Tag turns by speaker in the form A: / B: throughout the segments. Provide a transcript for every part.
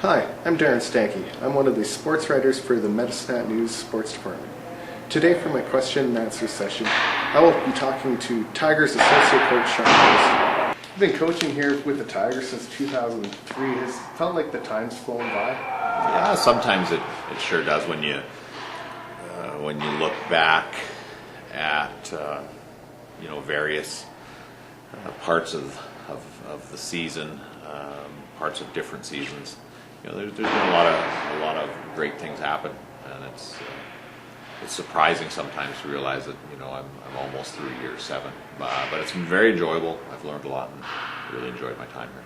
A: Hi, I'm Darren Steinke. I'm one of the sports writers for the Medicine News Sports Department. Today for my question and answer session, I will be talking to Tigers associate coach Shaun Clouston. I've been coaching here with the Tigers since 2003. Has it felt like the time's flown by?
B: Yeah, sometimes it sure does when you look back at various parts of the season, parts of different seasons. There's been a lot of great things happen, and it's surprising sometimes to realize that I'm almost through year 7, but it's been very enjoyable. I've learned a lot and really enjoyed my time here.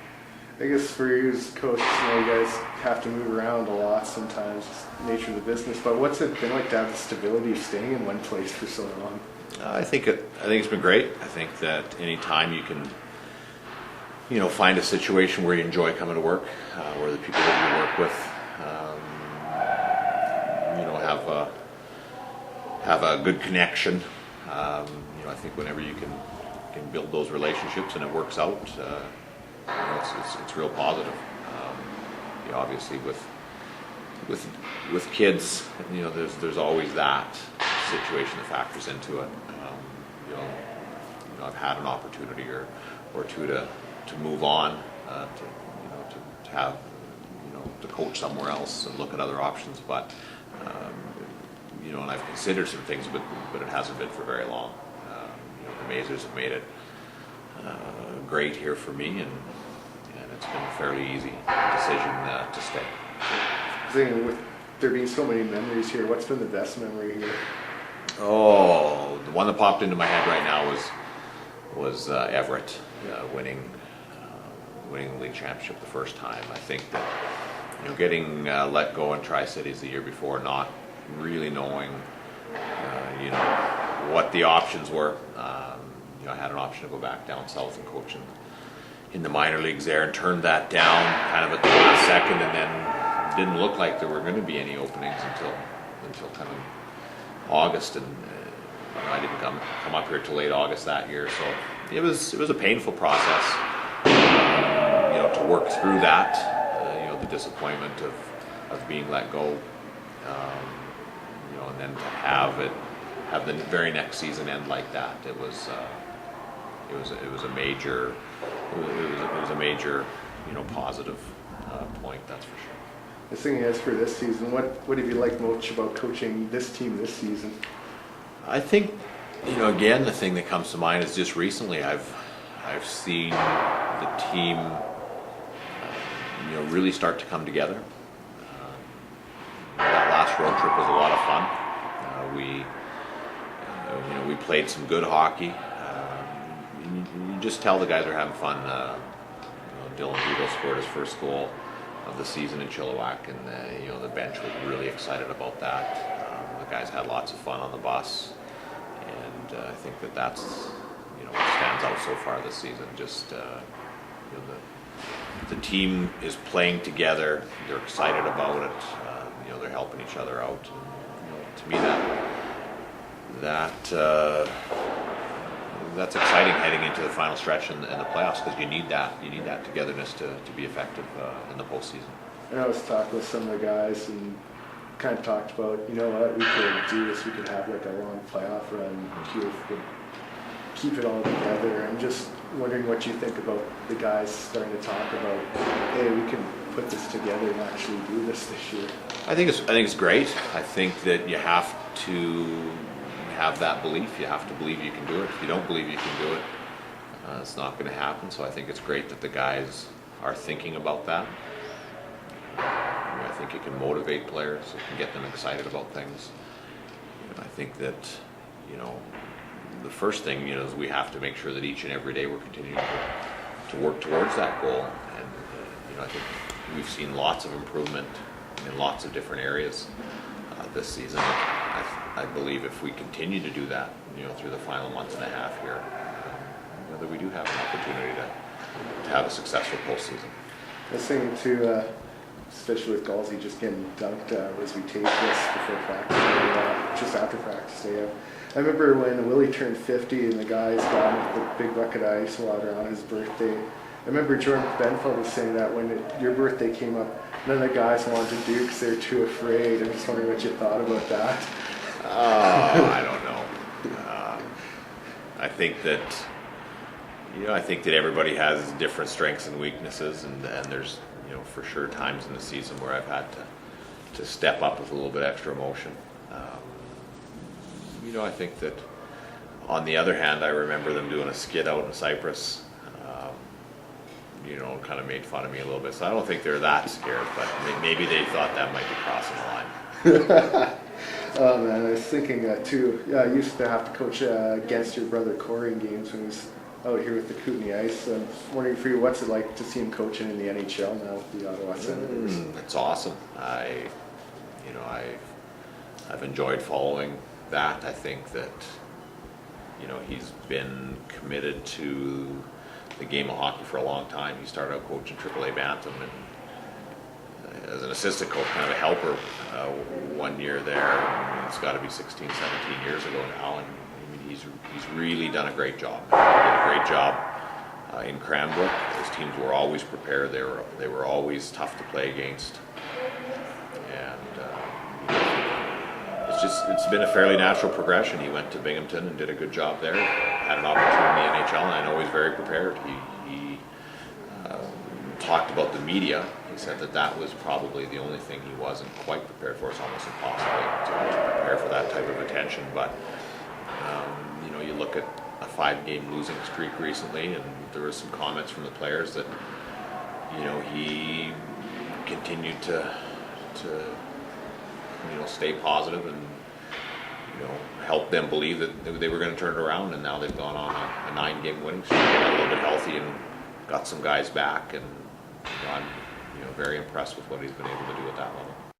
A: I guess for you as coach, you guys have to move around a lot sometimes, it's the nature of the business. But what's it been like to have the stability of staying in one place for so long?
B: I think it's been great. I think that any time you can find a situation where you enjoy coming to work, where the people that you work with, have a good connection. I think whenever you can build those relationships and it works out, it's real positive. Obviously with kids, there's always that situation that factors into it. I've had an opportunity or two to move on, to have to coach somewhere else and look at other options, but and I've considered some things, but it hasn't been for very long. The Mazers have made it great here for me, and it's been a fairly easy decision to stay.
A: Thinking with there being so many memories here, what's been the best memory here?
B: Oh, the one that popped into my head right now was Everett winning the league championship the first time. I think that getting let go in Tri-Cities the year before, not really knowing what the options were. I had an option to go back down south and coach in the minor leagues there, and turned that down kind of at the last second, and then didn't look like there were going to be any openings until kind of August, and I didn't come up here till late August that year. So it was a painful process, to work through that, the disappointment of being let go, and then to have the very next season end like that. It was a major positive point, that's for sure.
A: The thing is, for this season, what have you liked most about coaching this team this season?
B: I think, again, the thing that comes to mind is just recently I've seen the team, really start to come together. That last road trip was a lot of fun. We played some good hockey. You just tell the guys are having fun. Dylan Hugo scored his first goal of the season in Chilliwack, and the bench was really excited about that. The guys had lots of fun on the bus, and I think that's what stands out so far this season. Just the team is playing together. They're excited about it. They're helping each other out. And, to me, that's exciting heading into the final stretch and the playoffs, because you need that togetherness to be effective in the postseason.
A: And I was talking with some of the guys and kind of talked about, we could do this, we could have like a long playoff run here, keep it all together. I'm just wondering what you think about the guys starting to talk about, hey, we can put this together and actually do this year.
B: I think it's great. I think that you have to have that belief. You have to believe you can do it. If you don't believe you can do it, it's not going to happen. So I think it's great that the guys are thinking about that. I think it can motivate players. It can get them excited about things. I think that, the first thing, is we have to make sure that each and every day we're continuing to work towards that goal. And, I think we've seen lots of improvement in lots of different areas this season. I believe if we continue to do that, through the final month and a half here, that we do have an opportunity to have a successful postseason.
A: I was thinking too, especially with Galsey just getting dunked as we taped this before practice, just after practice day. I remember when Willie turned 50 and the guys got him the big bucket of ice water on his birthday. I remember Jordan Benfeld was saying that when your birthday came up, none of the guys want to do because they're too afraid. I'm just wondering what you thought about that.
B: Oh, I don't know. I think that, I think that everybody has different strengths and weaknesses, and there's, for sure times in the season where I've had to step up with a little bit extra emotion. I think that on the other hand, I remember them doing a skit out in Cyprus, kind of made fun of me a little bit. So I don't think they're that scared, but maybe they thought that might be crossing the line.
A: Oh man, I was thinking that too. Yeah, I used to have to coach against your brother Corey in games when he was out here with the Kootenay Ice. I'm wondering for you, what's it like to see him coaching in the NHL now with the Ottawa Senators?
B: It's awesome. I've enjoyed following that. I think that he's been committed to the game of hockey for a long time. He started out coaching AAA Bantam and as an assistant coach, kind of a helper 1 year there. It's got to be 16, 17 years ago now, and he's really done a great job. He did a great job in Cranbrook. His teams were always prepared. They were always tough to play against, and it's been a fairly natural progression. He went to Binghamton and did a good job there. Had an opportunity in the NHL, and I know he's very prepared. He talked about the media. He said that was probably the only thing he wasn't quite prepared for. It's almost impossible to prepare for that type of attention. But you look at a 5-game losing streak recently, and there were some comments from the players that he continued to stay positive and help them believe that they were going to turn it around. And now they've gone on a 9-game winning streak, got a little bit healthy, and got some guys back. And I'm very impressed with what he's been able to do at that level.